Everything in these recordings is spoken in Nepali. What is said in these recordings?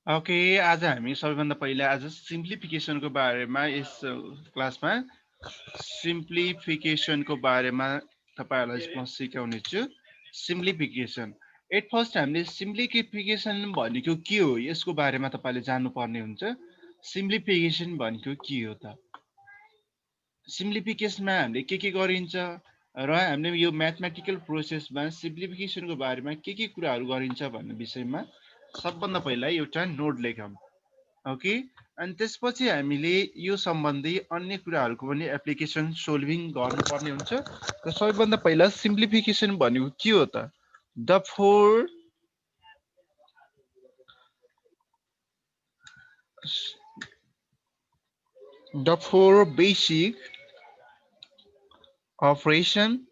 ओके, आज हामी सबैभन्दा पहिला आज सिम्प्लिफिकेसनको बारेमा यस क्लासमा सिम्प्लिफिकेसनको बारेमा तपाईहरुलाई म सिकाउने छु। सिम्प्लिफिकेसन एट फर्स्ट हामीले सिम्प्लिफिकेसन भनेको के हो यसको बारेमा तपाईले जान्नुपर्ने हुन्छ। सिम्प्लिफिकेसन भनेको के हो त? सिम्प्लिफिकेसनमा हामीले के गरिन्छ र हामीले यो म्याथमेटिकल प्रोसेसमा सिम्प्लिफिकेसनको बारेमा के कुराहरू गरिन्छ भन्ने विषयमा सबभन्दा पहिला एउटा नोट लेखौँ। ओके, अनि त्यसपछि हामीले यो सम्बन्धी अन्य कुराहरूको पनि एप्लिकेसन सोल्भिङ गर्नुपर्ने हुन्छ। र सबैभन्दा पहिला सिम्प्लिफिकेसन भनेको के हो त? The four basic operation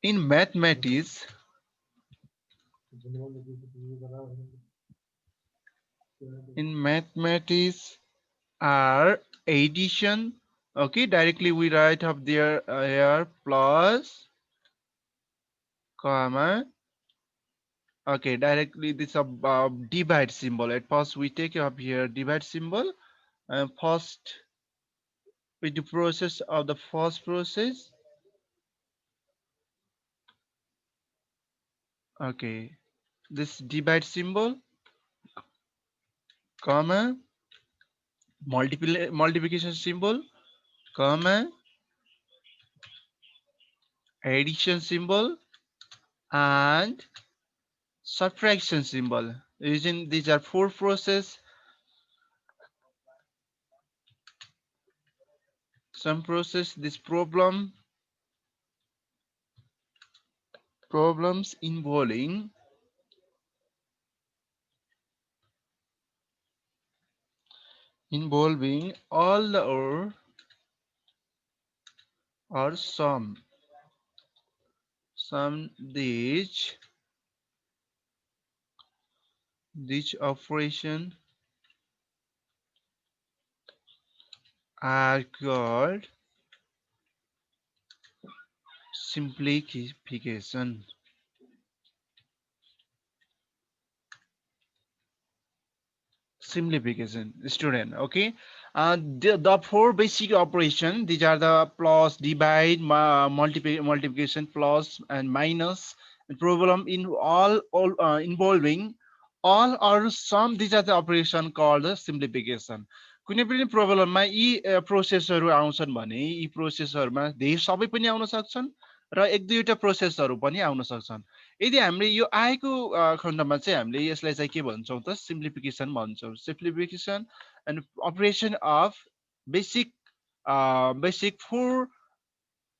in mathematics are addition. Okay, directly we write up there here plus comma. Okay, directly this divide symbol. At first we take up here divide symbol, and first with the process of the first process. Okay, this divide symbol, comma, multiplication symbol, comma, addition symbol, and subtraction symbol. Using these are four process. Some process this problems involving all the or some these operation are called simplification. Student. Okay, the four basic operation, these are the plus, divide, multiplication, plus and minus, and problem in all involving all or some. These are the operation called the simplification. कुनै पनि प्रोब्लममा यी प्रोसेसहरू आउँछन् भने यी प्रोसेसहरूमा धेरै सबै पनि आउन सक्छन् र एक दुईवटा प्रोसेसहरू पनि आउन सक्छन्। यदि हामीले यो आएको खण्डमा चाहिँ हामीले यसलाई चाहिँ के भन्छौँ त? सिम्प्लिफिकेसन भन्छौँ। Simplification and operation of basic four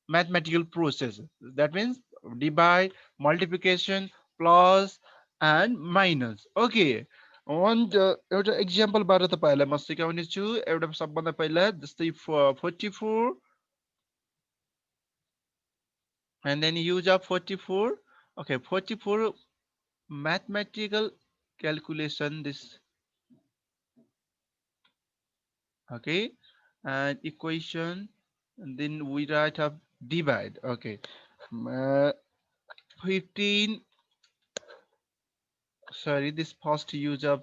mathematical process. That means divide, multiplication, plus and minus. Okay, एउटा एक्जाम्पलबाट तपाईहरुलाई म सिकाउने छु। एउटा सबभन्दा पहिला जस्तै 44 and then use of 44. Okay, 44 mathematical calculation this. Okay, and equation, and then we write up divide. Okay, 15, sorry, this first use of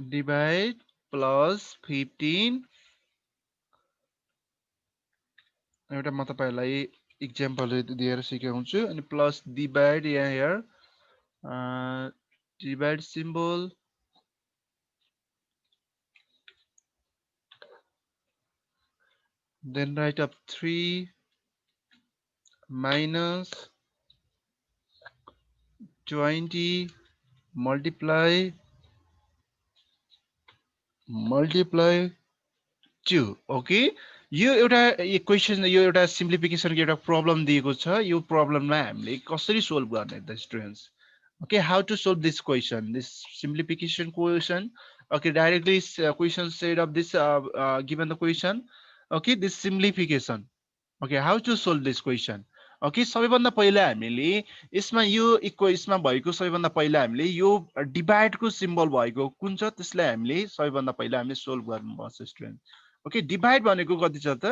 divide plus 15. एउटा म तपाईहरुलाई एक्जाम्पल दिएर सिकाउँछु। अनि प्लस डिभाइड यहाँ divide symbol, then write up 3 minus 20 multiply 2. Okay, यो एउटा इक्वेसन, यो एउटा सिम्प्लिफिकेसनको एउटा प्रब्लम दिएको छ। यो प्रब्लमलाई हामीले कसरी सोल्भ गर्ने त students? Okay, how to solve this question, this simplification question? Okay, directly question said of this given the question. Okay, this simplification. Okay, how to solve this question? Okay, सबैभन्दा पहिला हामीले यसमा यो इक्वेसनमा भएको सबैभन्दा पहिला हामीले यो डिभाइडको सिम्बल भएको कुन छ त्यसलाई हामीले सबैभन्दा पहिला हामीले सोल्भ गर्नुपर्छ स्टुडेन्ट। ओके, डिभाइड भनेको कति छ त?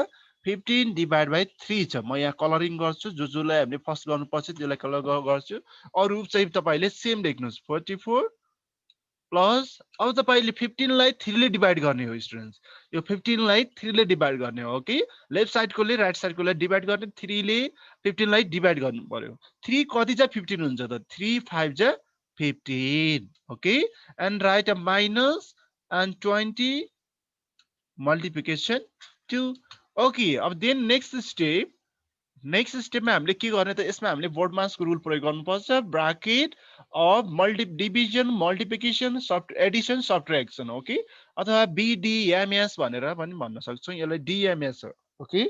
15 डिभाइड बाई 3 छ। म यहाँ कलरिङ गर्छु, जसलाई हामीले फर्स्ट गर्नुपर्छ त्यसलाई कलर गर्छु। अरु चाहिँ तपाईले सेम लेख्नुस् 44 प्लस अब तपाईले 15 लाई 3 ले डिभाइड गर्ने हो स्टुडेन्ट्स। यो 15 लाई 3 ले डिभाइड गर्ने हो कि लेफ्ट साइडकोले राइट साइडकोलाई डिभाइड गर्ने, 3 ले 15 लाई डिभाइड गर्नु पर्यो। 3 कति चाहिँ 15 हुन्छ त 3 5 जा 15 okay and right a minus and 20 multiplication 2 okay. अब देन नेक्स्ट स्टेपमा हामीले के गर्ने त यसमा हामीले बोर्ड मासको रुल प्रयोग गर्नुपर्छ। Bracket of division multiplication addition subtraction okay अथवा बिडिएमएस भनेर पनि भन्न सक्छौँ। यसलाई डिएमएस हो ओके।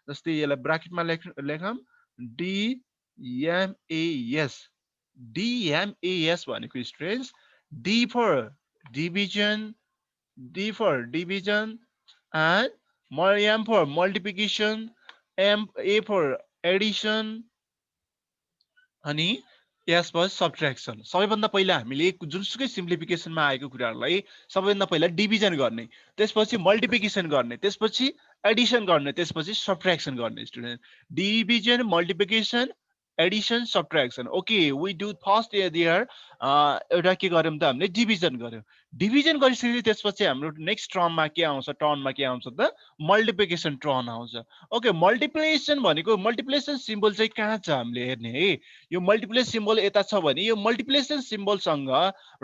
जस्तै यसलाई ब्राकेटमा लेखौँ डिएमएस। डिएमएस भनेको students D for division, D for division, and M for multiplication, A for addition, अनि S for subtraction। सबैभन्दा पहिला हामीले जुनसुकै सिम्प्लिफिकेसनमा आएको कुराहरूलाई सबैभन्दा पहिला डिभिजन गर्ने, त्यसपछि मल्टिप्लिकेसन गर्ने, त्यसपछि एडिसन गर्ने, त्यसपछि सब्ट्र्याक्सन गर्ने student. Division multiplication addition subtraction okay we do first there एउटा के गर्यौँ त हामीले डिभिजन गर्यौँ। डिभिजन गरिसकेपछि त्यसपछि हाम्रो नेक्स्ट टर्नमा के आउँछ त मल्टिप्लिकेसन टर्न आउँछ। ओके मल्टिप्लिकेसन भनेको मल्टिप्लिकेसन सिम्बल चाहिँ कहाँ छ हामीले हेर्ने है। यो मल्टिप्लिकेसन सिम्बल यता छ भने यो मल्टिप्लिकेसन सिम्बलसँग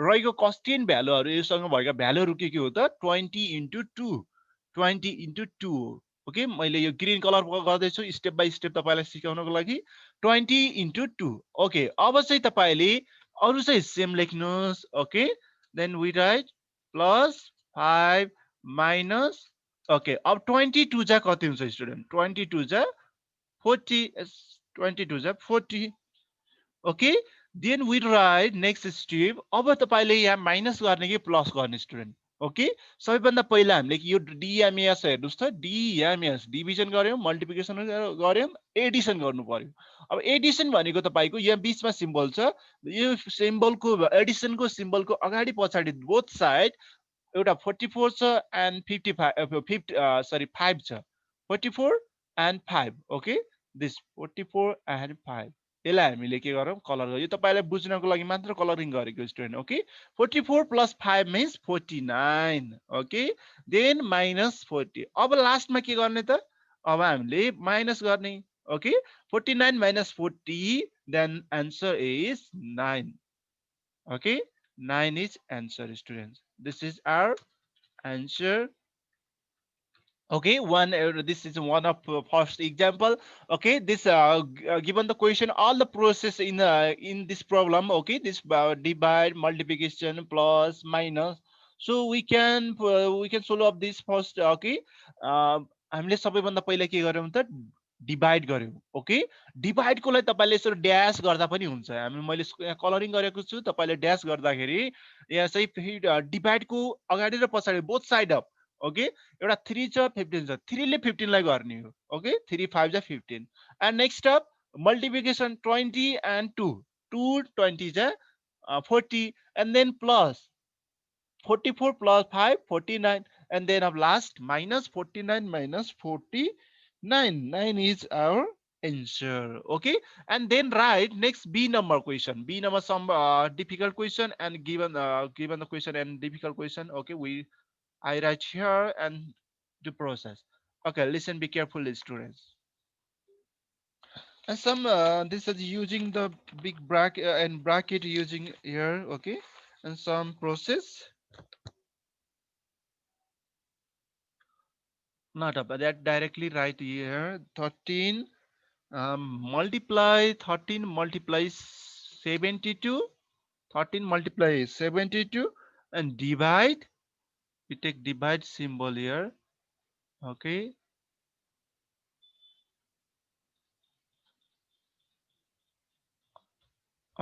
रहेको कन्स्टेन्ट भ्यालुहरू योसँग भएका भ्यालुहरू के हो त 20 into 2 ओके मैले यो ग्रीन कलर गर्दैछु स्टेप बाई स्टेप तपाईलाई सिकाउनको लागि 20 into 2 ओके। अब चाहिँ तपाईले अरु चाहिँ सेम लेख्नुस् okay then we write plus 5 minus okay. अब 22 जा कति हुन्छ स्टुडेन्ट 22 जा 40 22 जा 40 okay then we write next step. अब तपाईले यहाँ माइनस गर्ने कि प्लस गर्ने स्टुडेन्ट ओके। सबैभन्दा पहिला हामीले यो डिएमएस हेर्नुस् त डिएमएस डिभिजन गर्यौं मल्टिप्लिकेसन गर्यौं एडिसन गर्नु पर्यो। अब एडिसन भनेको तपाईको यहाँ बीचमा सिम्बल छ यो सिम्बलको एडिसनको सिम्बलको अगाडि पछाडि बोथ साइड एउटा 44 छ एन्ड 5 छ 44 एन्ड 5 ओके दिस 44 एन्ड 5 यसलाई हामीले के गरौँ कलर गर्यो। यो तपाईलाई बुझ्नको लागि मात्र कलरिङ गरेको student okay. 44 plus 5 means 49 okay then minus 40। अब लास्टमा के गर्ने त अब हामीले माइनस गर्ने okay 49 minus 40 then answer is 9 okay 9 is answer students. This is our answer okay one this is one of first example okay this given the question all the process in this problem okay this divide multiplication plus minus so we can solve up this first okay हामीले सबैभन्दा पहिला के गर्यौं त डिभाइड गर्यौं ओके। डिभाइड को लागि तपाईले यसरी ड्याश गर्दा पनि हुन्छ। हामी मैले यहाँ कलरिङ गरेको छु तपाईले ड्याश गर्दाखेरि यहाँ चाहिँ डिभाइड को अगाडि र पछाडि बोथ साइड अफ ओके एउटा 3 छ 15 छ 3 ले 15 लाई गर्ने हो ओके 3 5 जा 15 and next of multiplication 20 and 2 2 20 जा 40 and then plus 44 plus 5 49 and then of last minus 49 minus 49 9 is our answer okay। and then write next b number question b number some difficult question and given the question and difficult question okay I write here and the process okay listen be careful students and some this is using the big bracket and bracket using here okay and some process not up that directly right here 13 multiply 13 multiply 72 13 multiply 72 and divide we take divide symbol here okay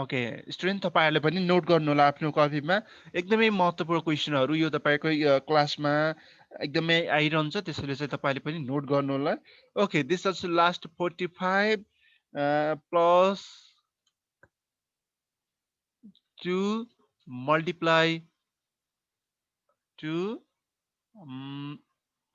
okay student तपाईहरुले पनि नोट गर्नु होला आफ्नो कपीमा एकदमै महत्त्वपूर्ण क्वेशनहरु यो तपाईको क्लासमा एकदमै आइरहन्छ त्यसैले चाहिँ तपाईले पनि नोट गर्नु होला okay this is last 45 plus 2 multiply 2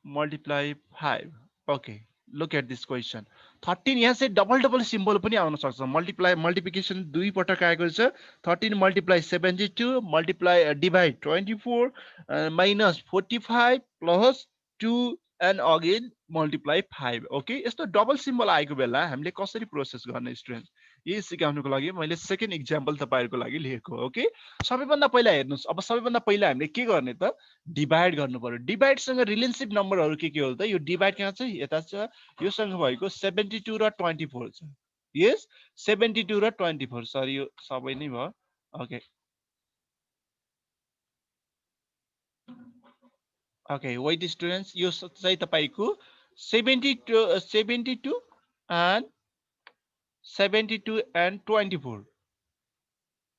multiply 5 okay Look at this question. 13 यहाँ चाहिँ डबल डबल सिम्बल पनि आउन सक्छ. मल्टिप्लिकेसन दुई पटक आएको छ. 13 multiply 72 multiply divide 24 minus 45 plus 2 and again multiply 5. Okay, यस्तो डबल सिम्बल आएको बेला हामीले कसरी प्रोसेस गर्ने स्टुडेन्ट, यही सिकाउनुको लागि मैले सेकेन्ड इक्जाम्पल तपाईँहरूको लागि लिएको हो. ओके, सबैभन्दा पहिला हेर्नुहोस्. अब सबैभन्दा पहिला हामीले के गर्ने त, डिभाइड गर्नु पर्यो. डिभाइडसँग रिलेसनसिप नम्बरहरू के हो त, यो डिभाइड कहाँ छ, यता छ. योसँग भएको 72 र 24 छ. यस, 72 र 24. सरी, यो सबै नै भयो. ओके ओके, वेट स्टुडेन्ट्स, यो चाहिँ तपाईँको 72 एन्ड 72 एन्ड 24.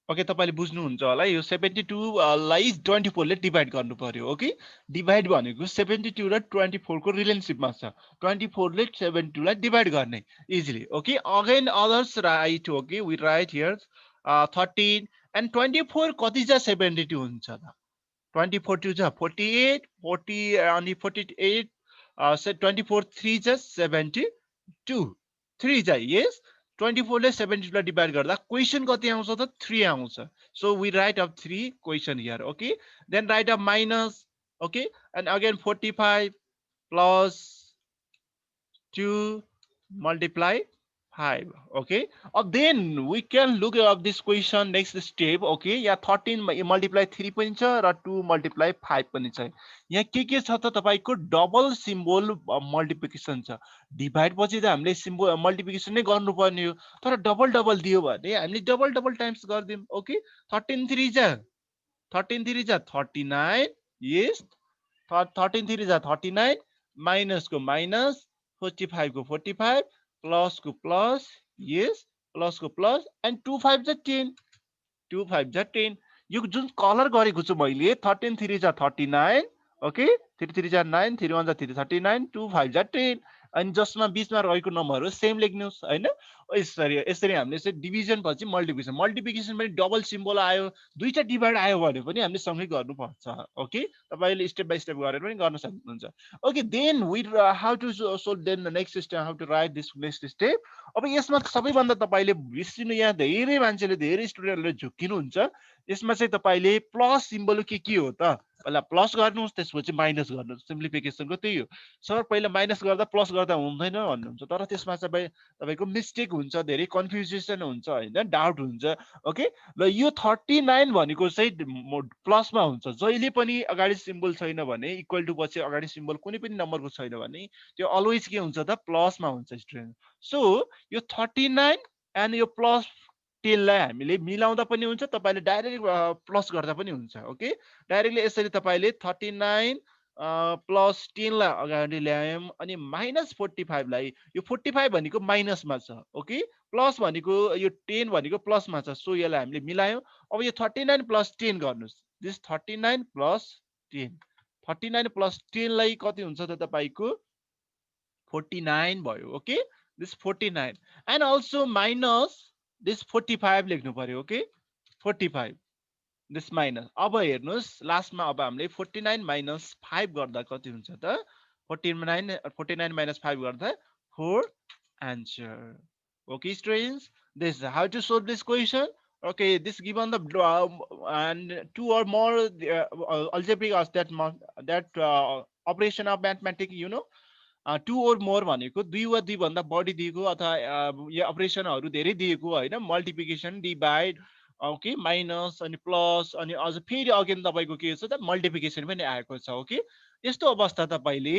ओके, तपाईँले बुझ्नुहुन्छ होला. यो 72 लाई 24 ले डिभाइड गर्नु पर्यो. ओके, डिभाइड भनेको 72 र 24 को रिलेसनसिपमा छ. 24 ले 72 लाई डिभाइड गर्ने easily. Okay, again others right. Okay, we write here 13 and 24 कति छ 72 हुन्छ त. 24 2 छ 48, 40 अनि 48 24 3 छ 72, 3 छ. यस, 24 ले 72 लाई डिभाइड गर्दा क्वेशन कति आउँछ त, 3 आउँछ. So we write of 3 question here. Okay, then write of minus. Okay, and again 45 plus 2 multiply 5. Okay, then we can look at this question next step. Okay, यहाँ 13 multiply 3 पनि छ र 2 multiply 5 पनि छ. यहाँ के छ त तपाईको डबल सिम्बल मल्टिप्लिकेसन छ. डिभाइड पछि त हामीले सिम्बल मल्टिप्लिकेसन नै गर्नुपर्ने हो, तर डबल डबल दियो भने हामीले डबल डबल टाइम्स गर्दियौं. ओके, 13 3 जा 39. यस, 13 3 जा 39 माइनस को माइनस 45 को 45 प्लस को प्लस. यस, प्लस को प्लस एन्ड 2 5 जा 10, 2 5 जा 10. यो जुन कलर गरेको छु मैले 13 3 जा 39. ओके, 3 3 जा 9, 3 1 जा 3 39, 2 5 जा 10. अनि जसमा बीचमा रहेको नम्बरहरु सेम लेख्नुस् हैन. यसरी यसरी हामीले चाहिँ डिभिजन पछि मल्टिप्लिकेसन, मल्टिप्लिकेसन पनि डबल सिम्बल आयो, दुईटा डिभाइड आयो भने पनि हामीले सँगै गर्नुपर्छ. ओके, तपाईले स्टेप बाइ स्टेप गरेर पनि गर्न सक्नुहुन्छ. Okay, then we how to solve then the next step, how to write this next step. अब यसमा सबैभन्दा तपाईले बिर्सिनु, यहाँ धेरै मान्छेले धेरै स्टुडेन्टहरुले झुक्किनुहुन्छ. यसमा चाहिँ तपाईले प्लस सिम्बल के हो त, पहिला प्लस गर्नुस् त्यसपछि माइनस गर्नुस्. सिम्प्लिफिकेसनको त्यही हो. सर पहिला माइनस गर्दा प्लस गर्दा हुँदैन भन्नुहुन्छ, तर त्यसमा चाहिँ तपाईको मिस्टेक हुन्छ, धेरै कन्फ्युजन हुन्छ हैन, डाउट हुन्छ. ओके, ल यो 39 भनेको चाहिँ प्लसमा हुन्छ. जहिले पनि अगाडि सिम्बल छैन भने, इक्वल टु पछि अगाडि सिम्बल कुनै पनि नम्बरको छैन भने त्यो अलवेज के हुन्छ त, प्लसमा हुन्छ स्टुडेन्ट. सो यो 39 एन्ड यो प्लस 10 लाई हामीले मिलाउँदा पनि हुन्छ, तपाईले डाइरेक्ट प्लस गर्दा पनि हुन्छ. ओके, डाइरेक्टली यसरी तपाईले 39 प्लस 10 लाई अगाडि ल्यायौं अनि माइनस 45 लाई, यो 45 भनेको माइनसमा छ. ओके, प्लस भनेको यो 10 भनेको प्लसमा छ. सो यसलाई हामीले मिलायौं. अब यो 39 प्लस 10 गर्नुस्. दिस 39 प्लस 10, 39 प्लस 10 लाई कति हुन्छ त तपाईको 49 भयो. Okay, this 49 and also minus this 45 लेख्नु पर्यो. Okay, 45 this minus. अब हेर्नुस् लास्टमा अब हामीले 49 माइनस 5 गर्दा कति हुन्छ त, 49 माइनस 5 गर्दा 4 answer. Okay students, this is how to solve this question. Okay, this given the and two or more algebraic that operation of mathematics, you know, two or more भनेको दुई वा दुई भन्दा बढी दिएको अथवा यो अपरेसनहरू धेरै दिएको हैन, मल्टिप्लिकेसन, डिभाइड, ओके, माइनस अनि प्लस अनि अझ फेरि अगेन तपाईको के छ त मल्टिप्लिकेसन पनि आएको छ. ओके, यस्तो अवस्था तपाईले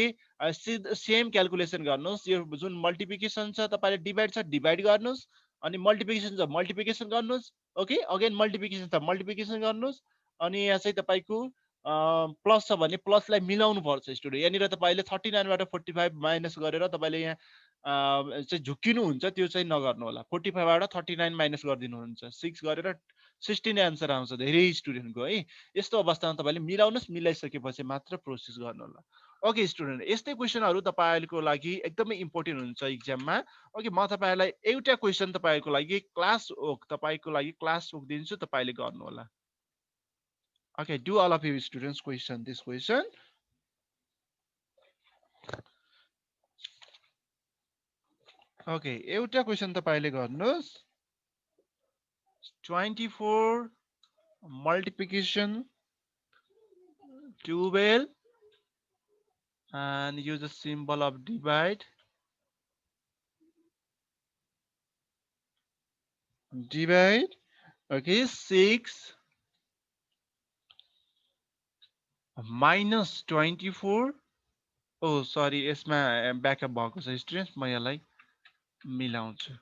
सेम क्याल्कुलेसन गर्नुस्. यो जुन मल्टिप्लिकेसन छ तपाईले डिभाइड छ डिभाइड गर्नुस्, अनि मल्टिप्लिकेसन छ मल्टिप्लिकेसन गर्नुस्. ओके, अगेन मल्टिप्लिकेसन छ मल्टिप्लिकेसन गर्नुस्. अनि यहाँ चाहिँ तपाईको प्लस छ भने प्लसलाई मिलाउनु पर्छ स्टुडेन्ट. यहाँनिर तपाईले 39 बाट 45 माइनस गरेर तपाईले यहाँ चाहिँ झुक्किनु हुन्छ, त्यो चाहिँ नगर्नु होला. 45 बाट 39 माइनस गरिदिनुहुन्छ, 6 गरेर 16 आन्सर आउँछ धेरै स्टुडेन्टको है. यस्तो अवस्थामा तपाईले मिलाउनुस्, मिलाइसकेपछि मात्र प्रोसेस गर्नु होला. ओके स्टुडेन्ट, यस्तै क्वेशनहरु तपाईहरुको लागि एकदमै इम्पोर्टेन्ट हुन्छ एक्जाममा. ओके, म तपाईहरुलाई एउटा क्वेशन तपाईहरुको लागि क्लास वर्क दिन्छु, तपाईले गर्नु होला. Okay, do all of you students question this question. Okay एउटा क्वेशन तपाईले गर्नुस् 24 multiplication 12 and use the symbol of divide okay 6 minus 24 oh sorry यसमा ब्याकअप भएको छ स्टुडेन्ट्स म यसलाई मिलाउँछु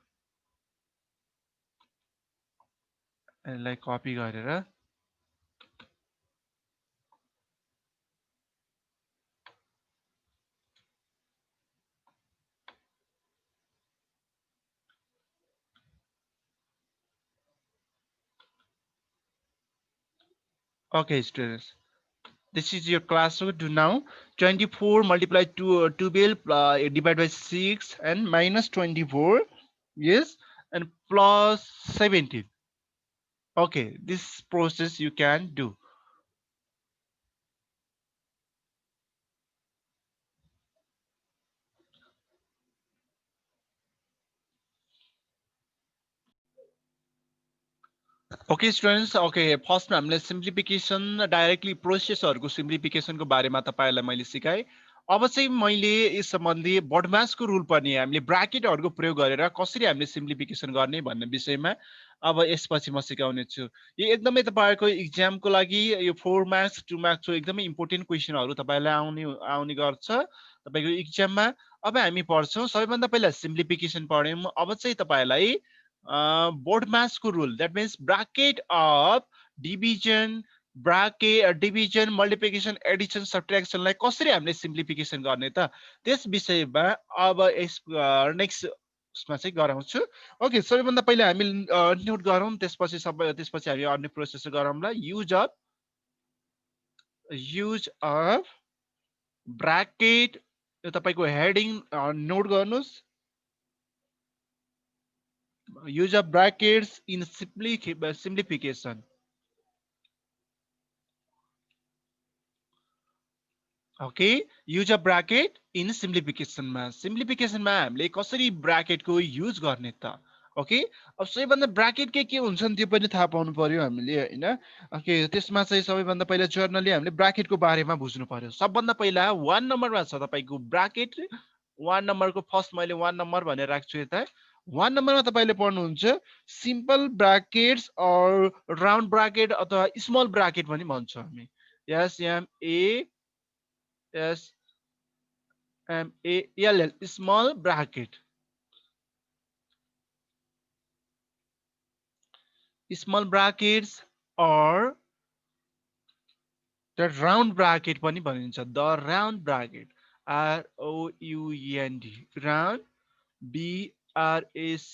यसलाई कपी गरेर okay students this is your class so do now 24 multiplied to 12 divided by 6 and minus 24 yes and plus 17 okay this process you can do okay students okay फर्स्टमा हामीले सिम्प्लिफिकेसन डाइरेक्टली प्रोसेसहरुको सिम्प्लिफिकेसनको बारेमा तपाईहरुलाई मैले सिकाए अब चाहिँ मैले यस सम्बन्धी बडमासको रुल पनि हामीले ब्र्याकेटहरुको प्रयोग गरेर कसरी हामीले सिम्प्लिफिकेसन गर्ने भन्ने विषयमा अब यसपछि म सिकाउने छु यो एकदमै तपाईहरुको एक्जामको लागि यो 4 मार्क्स 2 मार्क्सको एकदमै इम्पोर्टेन्ट क्वेशनहरु तपाईलाई आउने गर्छ तपाईको एक्जाममा अब हामी पढ्छौं सबैभन्दा पहिला सिम्प्लिफिकेसन पढ्यौं अब चाहिँ तपाईलाई BODMASको rule that means bracket of division division multiplication addition subtraction लाई कसरी हामीले सिम्प्लिफिकेसन गर्ने त त्यस विषयमा अब यस नेक्स्ट मा चाहिँ गराउँछु ओके सबैभन्दा पहिला हामी नोट गरौँ त्यसपछि हामी अन्य प्रोसेस गरौँला use of bracket यो तपाईको हेडिङ नोट गर्नुस् use of brackets in simplification okay use of bracket in simplification मा हामीले कसरी ब्र्याकेट को युज गर्ने त ओके अब सबैभन्दा ब्र्याकेट के हुन्छन् त्यो पनि थाहा पाउनु पर्यो हामीले हैन ओके त्यसमा चाहिँ सबैभन्दा पहिला जर्नली हामीले ब्र्याकेट को बारेमा बुझ्नु पर्यो सबभन्दा पहिला 1 नम्बरमा छ तपाईको ब्र्याकेट 1 नम्बरको फर्स्ट मैले 1 नम्बर भनेर राख्छु यता 1 नम्बरमा तपाईले पढ्नुहुन्छ सिम्पल ब्र्याकेट्स अर राउन्ड ब्र्याकेट अथवा स्मल ब्र्याकेट पनि भन्छ हामी SMALL small bracket small brackets or the round bracket पनि भनिन्छ the round bracket ROUND round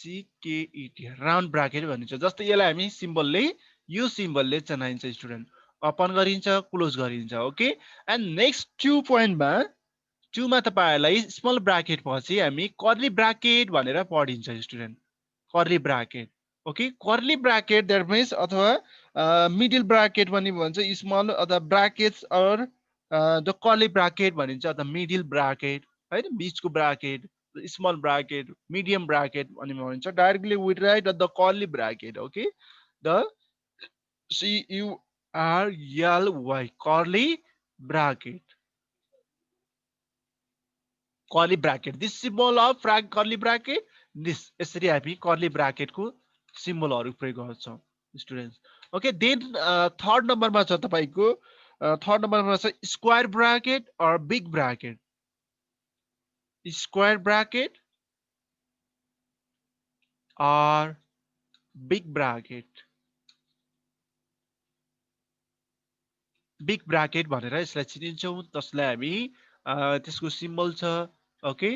BRACKET round bracket भनिन्छ जस्तै यसलाई हामी सिम्बलले यो सिम्बलले जनाइन्छ स्टुडेन्ट ओपन गरिन्छ क्लोज गरिन्छ ओके एन्ड नेक्स्ट 2 पोइन्टमा 2 मा तपाईहरुलाई स्मल ब्र्याकेट पछि हामी कर्ली ब्र्याकेट भनेर पढिन्छ student curly bracket okay curly bracket that means अथवा मिडल ब्र्याकेट पनि भन्छ स्मल अथवा brackets or the curly bracket भनिन्छ अथवा मिडल ब्र्याकेट हैन बीचको bracket small bracket medium bracket पनि भनिन्छ directly we write the curly bracket okay the CURLY curly bracket curly bracket this symbol of curly bracket this यसरी हामी कर्ली ब्र्याकेट को सिम्बलहरु प्रयोग गर्छौं स्टुडेन्ट्स ओके देन थर्ड नम्बरमा छ तपाईको थर्ड नम्बरमा छ square bracket or big bracket square bracket or big bracket भनेर यसलाई चिनिन्छौं जसलाई हामी त्यसको सिम्बल छ ओके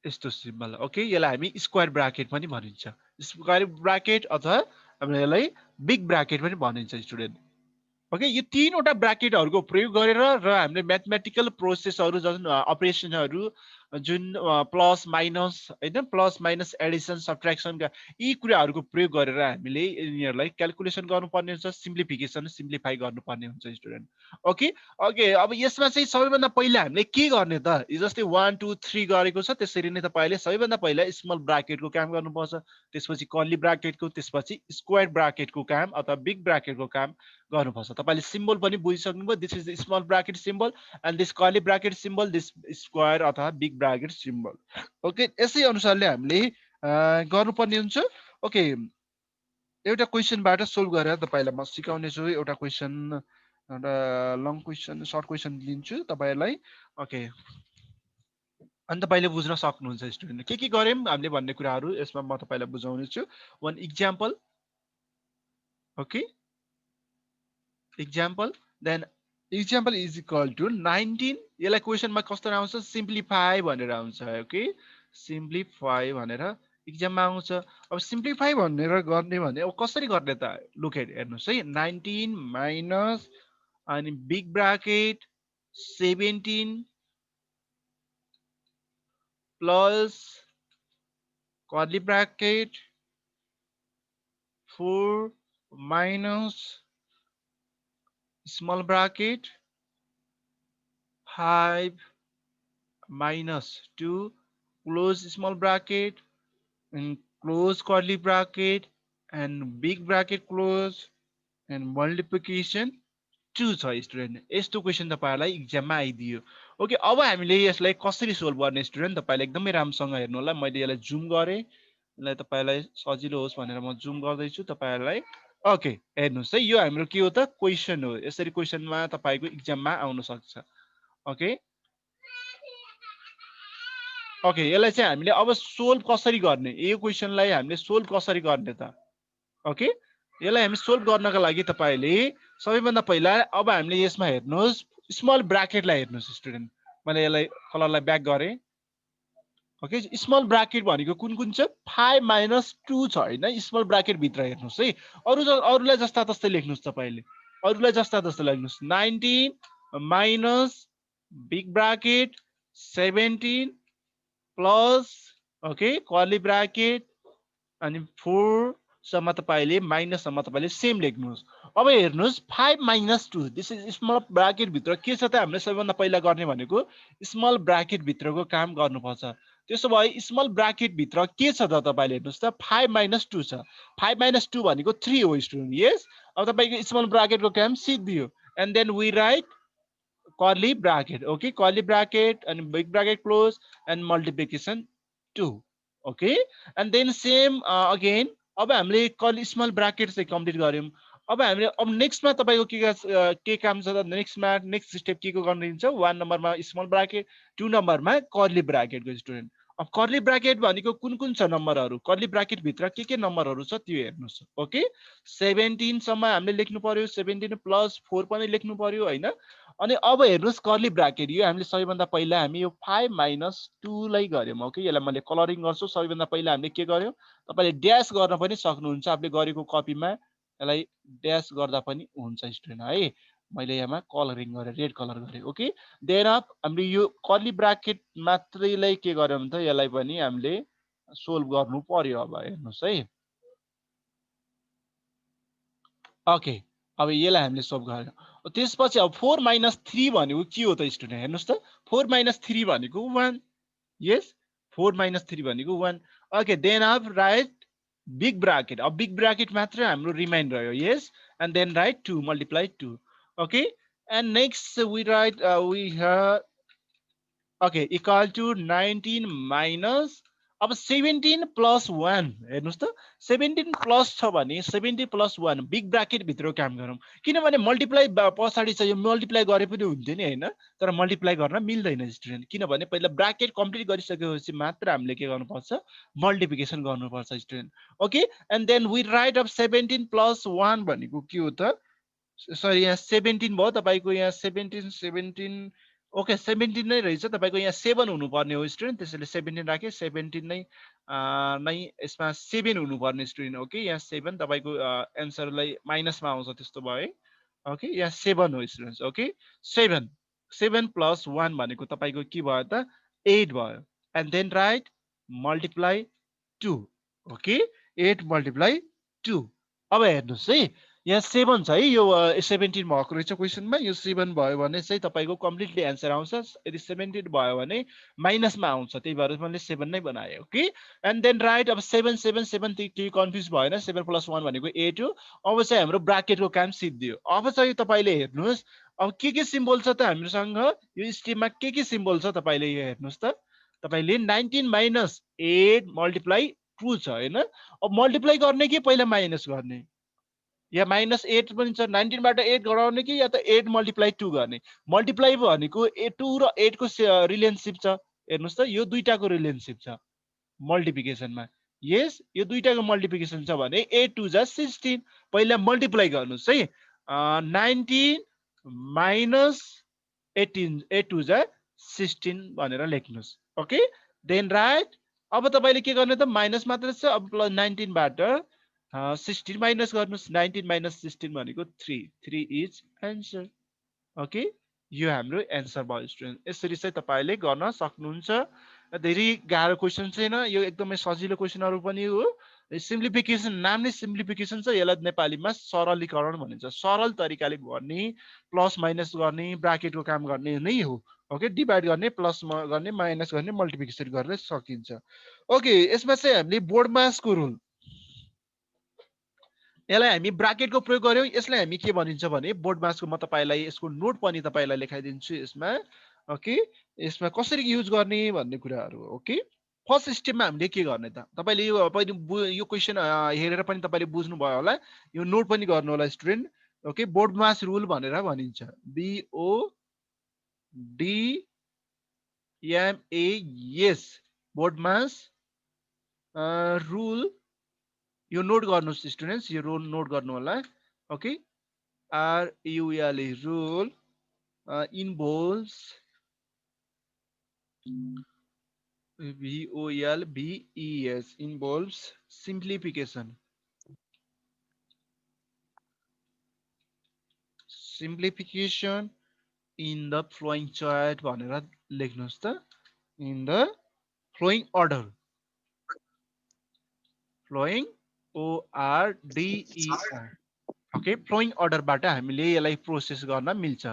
यस्तो सिम्बल ओके यसलाई हामी स्क्वायर ब्र्याकेट पनि भनिन्छ स्क्वायर ब्र्याकेट अथवा हामीले यसलाई बिग ब्र्याकेट पनि भनिन्छ स्टुडेन्ट ओके यो तीनवटा ब्र्याकेटहरुको प्रयोग गरेर र हामीले म्याथमेटिकल प्रोसेसहरु जस्तो अपरेसनहरु जुन प्लस माइनस हैन प्लस माइनस एडिसन सब्ट्र्याक्सन यी कुराहरूको प्रयोग गरेर हामीले यिनीहरूलाई क्याल्कुलेसन गर्नुपर्ने हुन्छ सिम्प्लिफिकेसन सिम्प्लिफाई गर्नुपर्ने हुन्छ स्टुडेन्ट ओके ओके अब यसमा चाहिँ सबैभन्दा पहिला हामीले के गर्ने त जस्तै 1 2 3 गरेको छ त्यसरी नै तपाईँले सबैभन्दा पहिला स्मल ब्राकेटको काम गर्नुपर्छ त्यसपछि कर्ली ब्राकेटको त्यसपछि स्क्वायर ब्राकेटको काम अथवा बिग ब्राकेटको काम गर्नुपर्छ तपाईँले सिम्बल पनि बुझिसक्नुभयो this is the small bracket symbol and this curly bracket symbol this square अथवा बिग ब्राकेट सिम्बल ओके यसै अनुसारले हामीले गर्नुपर्ने हुन्छ ओके एउटा क्वेसनबाट सोल्भ गरेर तपाईँलाई म सिकाउने छु एउटा क्वेसन एउटा लङ क्वेसन सर्ट क्वेसन लिन्छु तपाईँहरूलाई ओके अनि तपाईँले बुझ्न सक्नुहुन्छ स्टुडेन्ट के गर्यौँ हामीले भन्ने कुराहरू यसमा म तपाईँलाई बुझाउने छु one example okay example then example is equal to 19 यसलाई क्वेसनमा कस्तो आउँछ सिम्प्लिफाई भनेर आउँछ ओके सिम्प्लिफाई भनेर एक्जाममा आउँछ अब सिम्प्लिफाई भनेर गर्ने भने अब कसरी गर्ने त लुक एट हेर्नुस् है 19 माइनस अनि big bracket 17 plus curly bracket 4 minus small bracket 5 minus 2 close small bracket and close curly bracket and big bracket close and multiplication 2 छ स्टुडेन्ट यस्तो क्वेसन तपाईहरुलाई एक्जाममा आइदियो ओके अब हामीले यसलाई कसरी सोल्भ गर्ने स्टुडेन्ट तपाईले एकदमै राम्रोसँग हेर्नु होला मैले यसलाई जुम गरे यसलाई तपाईलाई सजिलो होस् भनेर म जुम गर्दै छु तपाईहरुलाई ओके हेर्नुस् है यो हाम्रो के हो त क्वेसन हो यसरी क्वेसनमा तपाईको एक्जाममा आउन सक्छ ओके ओके यसलाई चाहिँ हामीले अब सोल्भ कसरी गर्ने यो क्वेसनलाई हामीले सोल्भ कसरी गर्ने त ओके यसलाई हामी सोल्भ गर्नका लागि तपाईले सबैभन्दा पहिला अब हामीले यसमा हेर्नुस् स्मल ब्राकेटलाई हेर्नुस् स्टुडेन्ट मैले यसलाई कलरलाई ब्याक गरे ओके स्मल ब्राकेट भनेको कुन छ 5 माइनस 2 छ हैन स्मल ब्राकेट भित्र हेर्नुस् है अरुलाई जस्ता तस्तै लेख्नुस् तपाईले अरुलाई जस्ता तस्तै लेख्नुस् 19 minus big bracket 17 plus okay curly bracket अनि 4 सम्म तपाईले माइनस सम्म तपाईले सेम लेख्नुस् अब हेर्नुस् 5 minus 2 this is small bracket भित्र के छ त हामीले सबैभन्दा पहिला गर्ने भनेको स्मल ब्राकेट भित्रको काम गर्नुपर्छ त्यसो भए स्मल ब्राकेट भित्र के छ त तपाईले हेर्नुस् त 5 माइनस 2 छ 5 माइनस 2 भनेको 3 हो स्टुडेन्ट यस अब तपाईको स्मल ब्राकेटको काम सिद्धियो and then we write curly bracket okay curly bracket and big bracket close and multiplication 2 okay and then same again अब हामीले कर्ली स्मल ब्राकेट चाहिँ कम्प्लिट गर्यौं अब हामीले अब नेक्स्टमा तपाईको के काम छ त नेक्स्टमा नेक्स्ट स्टेप के को गर्न दिन्छ 1 नम्बरमा स्मल ब्राकेट 2 नम्बरमा कर्ली ब्राकेटको स्टुडेन्ट अब कर्ली ब्राकेट भनेको कुन छ नम्बरहरु कर्ली ब्राकेट भित्र के नम्बरहरु छ त्यो हेर्नुस् ओके 17 सम्म हामीले लेख्नु पर्यो 17 प्लस 4 पनि लेख्नु पर्यो हैन अनि अब हेर्नुस् कर्ली ब्राकेट यो हामीले सबैभन्दा पहिला हामी यो 5 माइनस 2 लाई गर्यौं ओके यसलाई मैले कलरिङ गर्छु सबैभन्दा पहिला हामीले के गर्यौं तपाईले ड्याश गर्न पनि सक्नुहुन्छ आफूले गरेको कपीमा यसलाई ड्याश गर्दा पनि हुन्छ स्टुडेन्ट है मैले यहाँ कलरिङ गरे रेड कलर गरे ओके देन अफ हामीले यो कर्ली ब्राकेट मात्रैलाई के गर्यौं त यसलाई पनि हामीले सोल्भ गर्नु पर्यो अब हेर्नुस् है ओके अब यसलाई हामीले सोल्भ गर्यौं त्यसपछि अब 4 माइनस 3 भनेको के हो त स्टुडेन्ट हेर्नुस् त 4 माइनस 3 भनेको 1 यस 4 माइनस 3 भनेको 1 okay then of write big bracket अब बिग ब्राकेट मात्र हाम्रो रिमाइन रह्यो यस and then write 2 multiply 2 okay and next we write we have okay equal to 19 minus अब 17 प्लस 1 हेर्नुस् त 17 प्लस छ भने 70 प्लस 1 बिग ब्राकेट भित्र काम गरौँ किनभने मल्टिप्लाई पछाडी छ यो मल्टिप्लाई गरे पनि हुन्थ्यो नि हैन तर मल्टिप्लाई गर्न मिल्दैन स्टुडेन्ट किनभने पहिला ब्राकेट कम्प्लिट गरिसकेपछि मात्र हामीले के गर्नुपर्छ मल्टिप्लिकेसन गर्नुपर्छ student okay and then we write of 17 plus 1 भनेको के हो त सरी यहाँ 17 भयो तपाईको यहाँ 17 ओके 17 नै रहेछ तपाईको यहाँ 7 हुनुपर्ने हो स्टुडेन्ट त्यसैले 17 राखे 17 नै यसमा 7 हुनुपर्ने स्टुडेन्ट ओके यहाँ 7 तपाईको एन्सरलाई माइनसमा आउँछ त्यस्तो भयो है ओके यहाँ 7 हो स्टुडेन्ट्स ओके 7 7 प्लस 1 भनेको तपाईको के भयो त 8 भयो and then write multiply 2 okay 8 multiply 2 अब हेर्नुस् है यहाँ 7 छ है यो 17 भएको रहेछ क्वेशनमा यो 7 भयो भने चाहिँ तपाईको कम्प्लिटली एन्सर आउँछ यदि 17 भयो भने माइनसमा आउँछ त्यही भएर मैले 7 नै बनाए ओके एन्ड देन राइट अब 7 7 7 त्यो कन्फ्युज भएन 7 + 1 भनेको 8 हो अब चाहिँ हाम्रो ब्राकेटको काम सिद्धियो अब चाहिँ तपाईले हेर्नुस् अब के सिम्बल छ त हामीसँग यो स्टेपमा के सिम्बल छ तपाईले यो हेर्नुस् त तपाईले 19 माइनस 8 मल्टिप्लाई 2 छ हैन अब मल्टिप्लाई गर्ने कि पहिला माइनस गर्ने या माइनस 8 पनि छ 19 बाट 8 घटाउने कि या त 8 मल्टिप्लाई 2 गर्ने मल्टिप्लाई भनेको 2 र 8 को रिलेसनशिप छ हेर्नुस् त यो दुईटाको रिलेसनशिप छ मल्टिप्लिकेसनमा यस यो दुईटाको मल्टिप्लिकेसन छ भने 8 2 जा 16 पहिला मल्टिप्लाई गर्नुस् है 19 माइनस 18 8 2 जा 16 भनेर लेख्नुस् ओके देन राइट अब तपाईले के गर्ने त माइनस मात्र छ अब प्लस 19 बाट 16 माइनस गर्नुस् 19 माइनस 16 भनेको 3 3 इज एन्सर ओके यो हाम्रो एन्सर भयो स्टुडेन्ट यसरी चाहिँ तपाईले गर्न सक्नुहुन्छ धेरै गाह्रो क्वेशन छैन यो एकदमै सजिलो क्वेशनहरु पनि हो सिम्प्लिफिकेसन नाम नै सिम्प्लिफिकेसन छ यसलाई नेपालीमा सरलीकरण भनिन्छ सरल तरिकाले गर्ने प्लस माइनस गर्ने ब्राकेटको काम गर्ने नै हो ओके डिभाइड गर्ने प्लस गर्ने माइनस गर्ने मल्टिप्लिकेसन गर्न सकिन्छ ओके यसमा चाहिँ हामीले बोर्ड मासको रुल यसलाई हामी ब्राकेटको प्रयोग गर्यौं यसलाई हामी के भनिन्छ भने बोर्ड मासको म तपाईलाई यसको नोट पनि तपाईलाई लेखाइदिन्छु यसमा ओके यसमा कसरी युज गर्ने भन्ने कुराहरु ओके फर्स्ट स्टेपमा हामीले के गर्ने त तपाईले यो पहिले यो क्वेशन हेरेर पनि तपाईले बुझ्नु भयो होला यो नोट पनि गर्नु होला student okay BODMAS rule भनेर भनिन्छ B O D M A S BODMAS rule यो नोट गर्नुस् स्टुडेन्ट्स यो रुल नोट गर्नु होला okay R U L A rule involves VOLBES involves simplification in the flowing chart भनेर लेख्नुस् त in the flowing order flowing ORDER okay flowing अर्डरबाट हामीले यसलाई प्रोसेस गर्न मिल्छ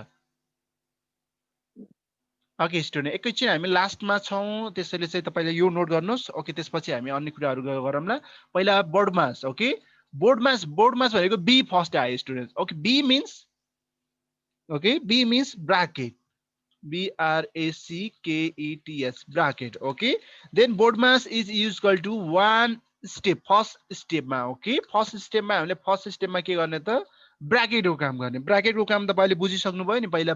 ओके स्टुडेन्ट एकैछिन हामी लास्टमा छौं त्यसैले चाहिँ तपाईले यो नोट गर्नुस् ओके त्यसपछि हामी अन्य कुराहरु गरौँला पहिला BODMAS okay BODMAS भनेको बी फर्स्ट आयो student okay B means bracket BRACKETS bracket okay then board mass is equal to one step first stepमा ओके फर्स्ट स्टेपमा हामीले फर्स्ट स्टेपमा के गर्ने त ब्राकेटको काम गर्ने ब्राकेटको काम तपाईले बुझिसक्नु भयो नि पहिला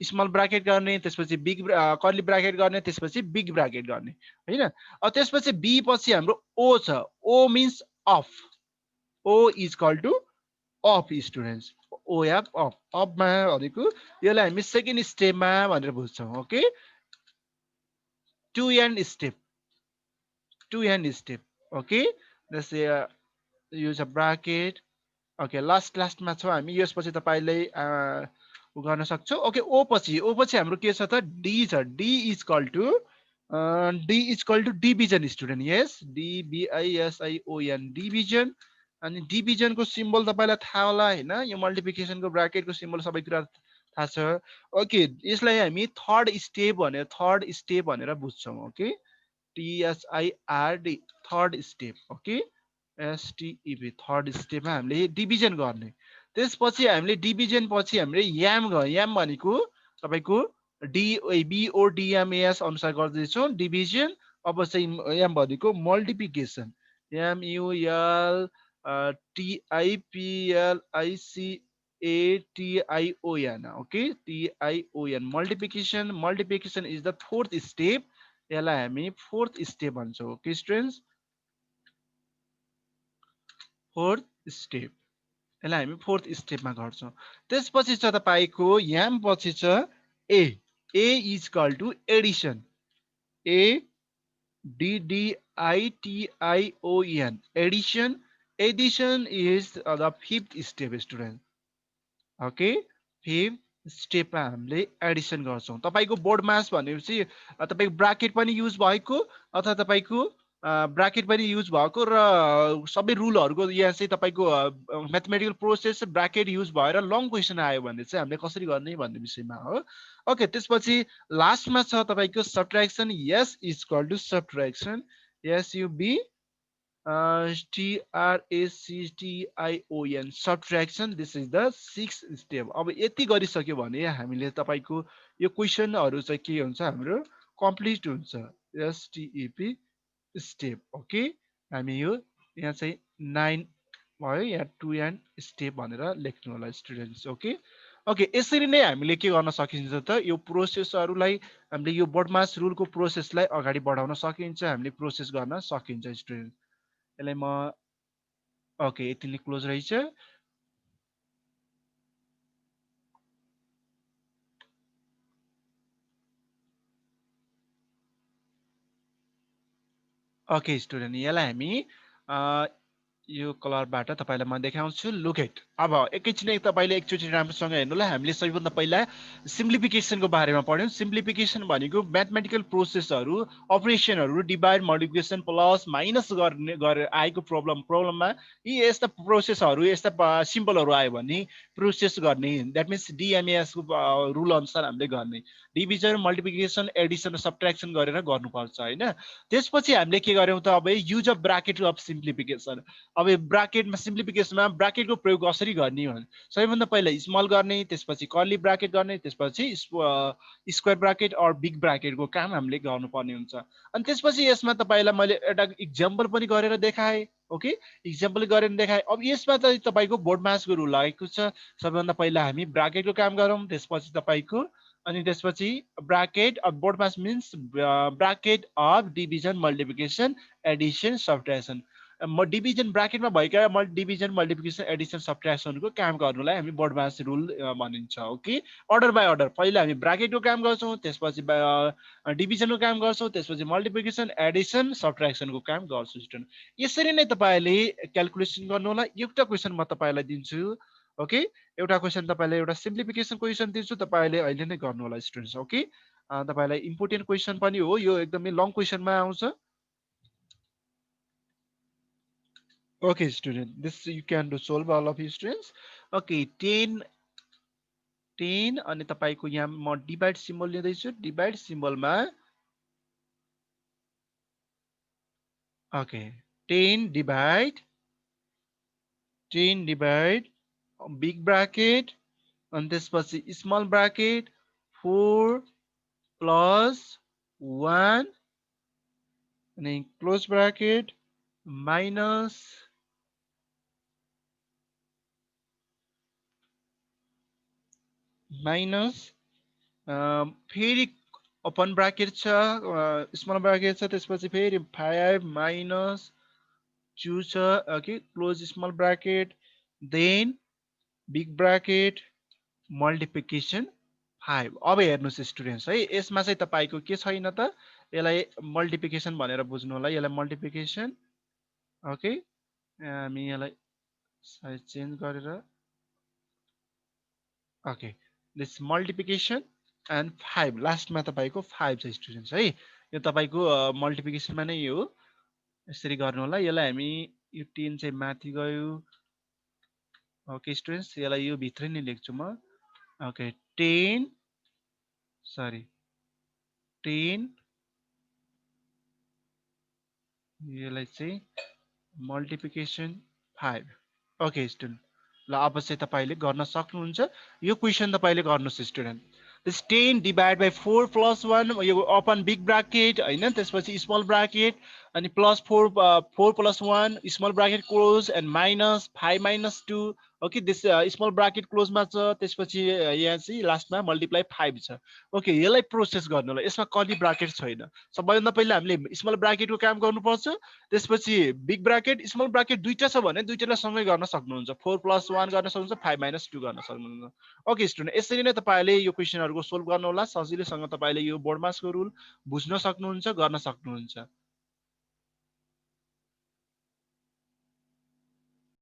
स्मल ब्राकेट गर्ने त्यसपछि बिग कर्ली ब्राकेट गर्ने त्यसपछि बिग ब्राकेट गर्ने हैन अब त्यसपछि बी पछि हाम्रो ओ छ O means of O is equal to of students O F of अफमा भनेको यसलाई हामी सेकेन्ड स्टेपमा भनेर बुझ्छौं okay two and step okay जस्तै यो छ ब्राकेट ओके लास्टमा छ हामी यसपछि तपाईले गर्न सक्छौ ओके ओ पछि हाम्रो के छ त डी छ D is equal to division student यस DBISION डिभिजन अनि डिभिजनको सिम्बल तपाईलाई थाहा होला हैन यो मल्टिप्लिकेसनको ब्राकेटको सिम्बल सबै कुरा थाहा छ ओके यसलाई हामी थर्ड स्टेप भनेर बुझ्छौं okay THIRD third step okay STEP third स्टेपमा हामीले डिभिजन गर्ने त्यसपछि हामीले डिभिजन पछि हामीले याम भनेको तपाईको BODMAS अनुसार गर्दैछौं डिभिजन अब चाहिँ याम भनेको multiplication MUL TIPLICATION okay TION multiplication is the fourth step यसलाई हामी फोर्थ स्टेप भन्छौं ओके स्टुडेन्ट्स फोर्थ स्टेप यसलाई हामी फोर्थ स्टेपमा गर्छौं त्यसपछि छ तपाईको याम पछि छ A is equal to addition ADDITION addition is the fifth step student okay fifth स्टेपमा हामीले एडिसन गर्छौं। तपाईको बोर्ड मास भनेपछि तपाईको ब्राकेट पनि युज भएको अथवा तपाईको ब्राकेट पनि युज भएको र सबै रुलहरुको यहाँ चाहिँ तपाईको म्याथमेटिकल प्रोसेस ब्राकेट युज भएर लङ क्वेशन आयो भने चाहिँ हामीले कसरी गर्ने भन्ने विषयमा हो। ओके, त्यसपछि लास्टमा छ तपाईको subtraction. S is equal to subtraction, S U B TRACTION subtraction. This is the sixth step. अब यति गरिसक्यो भने हामीले तपाईको यो क्वेशनहरु चाहिँ के हुन्छ हाम्रो कम्प्लिट हुन्छ। STEP step. ओके, हामी यो यहाँ चाहिँ 9 भयो, यहाँ 2 एन्ड स्टेप भनेर लेख्नु होला स्टुडेन्ट्स। ओके ओके, यसरी नै हामीले के गर्न सकिन्छ त यो प्रोसेसहरुलाई हामीले यो बर्डमास रुलको प्रोसेसलाई अगाडि बढाउन सकिन्छ, हामीले प्रोसेस गर्न सकिन्छ स्टुडेन्ट। यसलाई म ओके यति नै क्लोज रहेछ। ओके स्टुडेन्ट, यसलाई हामी यो कलरबाट तपाईलाई म देखाउँछु। लुक एट, अब एकैछिन तपाईले एकचोटी राम्रोसँग हेर्नुलाई। हामीले सबैभन्दा पहिला सिम्प्लिफिकेसनको बारेमा पढ्यौं। सिम्प्लिफिकेसन भनेको म्याथमेटिकल प्रोसेसहरु, अपरेसनहरु, डिभाइड, मल्टिप्लिकेसन, प्लस, माइनस गर्ने आएको प्रब्लममा यी यस्ता प्रोसेसहरु, यस्ता सिम्बलहरु आयो भने प्रोसेस गर्ने, दैट मिन्स डीएमएएस को रुल अनुसार हामीले गर्ने। डिभिजन, मल्टिप्लिकेसन, एडिसन र सबट्र्याक्सन गरेर गर्नुपर्छ हैन। त्यसपछि हामीले के गर्यौं त, अब use of bracket of simplification. अब ब्राकेटमा सिम्प्लिफिकेसनमा ब्राकेटको प्रयोग कसरी गर्ने हो, सबैभन्दा पहिला स्मल गर्ने, त्यसपछि कर्ली ब्राकेट गर्ने, त्यसपछि स्क्वायर ब्राकेट अर बिग ब्राकेटको काम हामीले गर्नुपर्ने हुन्छ। अनि त्यसपछि यसमा तपाईलाई मैले एउटा इक्जाम्पल पनि गरेर देखाएँ। ओके, इक्जाम्पल गरेर देखाएँ। अब यसमा चाहिँ तपाईको बोर्ड मासको रुल लागेको छ। सबैभन्दा पहिला हामी ब्राकेटको काम गरौँ, त्यसपछि तपाईको अनि त्यसपछि bracket of BODMAS means bracket of division, multiplication, addition, subtraction. Division ब्राकेटमा भएका डिभिजन, मल्टिप्लिकेसन, एडिसन, सबट्र्याक्सनको काम गर्नुलाई हामी बोर्ड मास रुल भनिन्छ। Okay, order by order. पहिला हामी ब्राकेटको काम गर्छौं, त्यसपछि डिभिजनको काम गर्छौं, त्यसपछि मल्टिप्लिकेसन, एडिसन, सबट्र्याक्सनको काम गर्छौं स्टुडेन्ट। यसरी नै तपाईले क्याल्कुलेसन गर्नु होला। एउटा क्वेशन म तपाईलाई दिन्छु। ओके, एउटा क्वेशन तपाईलाई एउटा सिम्प्लिफिकेसन क्वेशन दिन्छु, तपाईले अहिले नै गर्नु होला स्टुडेन्ट्स। ओके, तपाईलाई इम्पोर्टेन्ट क्वेशन पनि हो, यो एकदमै लङ क्वेशनमा आउँछ। Okay, student, this you can do solve all of you students. Okay, 10 अनि तपाईको यहाँ म डिभाइड सिम्बल लिँदैछु। डिभाइड सिम्बलमा ओके 10 डिभाइड बिग ब्राकेट अनि त्यसपछि स्मल ब्राकेट 4 प्लस 1 अनि क्लोज ब्राकेट माइनस फेरि ओपन ब्राकेट छ, स्मल ब्राकेट छ, त्यसपछि फेरि 5 माइनस 2 छ। Okay, close small bracket, then big bracket, multiplication 5। अब हेर्नुस् स्टुडेन्ट्स है, यसमा चाहिँ तपाईको के छैन त, यसलाई मल्टिप्लिकेसन भनेर बुझ्नु होला। यसलाई मल्टिप्लिकेसन। ओके, हामी यसलाई साइज चेन्ज गरेर ओके दिस मल्टिप्लिकेसन एन्ड 5 लास्टमा तपाईको 5 छ स्टुडेन्ट्स है। यो तपाईको मल्टिप्लिकेसनमा नै हो, यसरी गर्नु होला। यसलाई हामी यो 10 चाहिँ माथि गयो। ओके स्टुडेन्ट्स, यसलाई यो भित्र नै लेख्छु म। ओके 10 यसलाई चाहिँ मल्टिप्लिकेसन 5। ओके स्टुडेन्ट, ल अब चाहिँ तपाईले गर्न सक्नुहुन्छ। यो क्वेशन तपाईले गर्नुस् student. This 10 divided by 4 plus 1, यो ओपन बिग ब्राकेट हैन, त्यसपछि स्मल ब्राकेट अनि plus 4 plus 1 small bracket close and minus 5 minus 2। Okay, this small bracket क्लोजमा छ, त्यसपछि यहाँ चाहिँ लास्टमा मल्टिप्लाई 5 छ। ओके, यसलाई प्रोसेस गर्नुलाई यसमा कर्ली ब्राकेट छैन। सबैभन्दा पहिला हामीले स्मल ब्राकेटको काम गर्नुपर्छ, त्यसपछि बिग ब्राकेट, स्मल ब्राकेट दुईटा छ भने दुईटालाई सँगै गर्न सक्नुहुन्छ। 4 प्लस 1 गर्न सक्नुहुन्छ, 5 माइनस 2 गर्न सक्नुहुन्छ। ओके स्टुडेन्ट, यसरी नै तपाईले यो क्वेशनहरुको सोल्भ गर्नु होला। सजिलैसँग तपाईले यो बोर्ड मासको रुल बुझ्न सक्नुहुन्छ, गर्न सक्नुहुन्छ।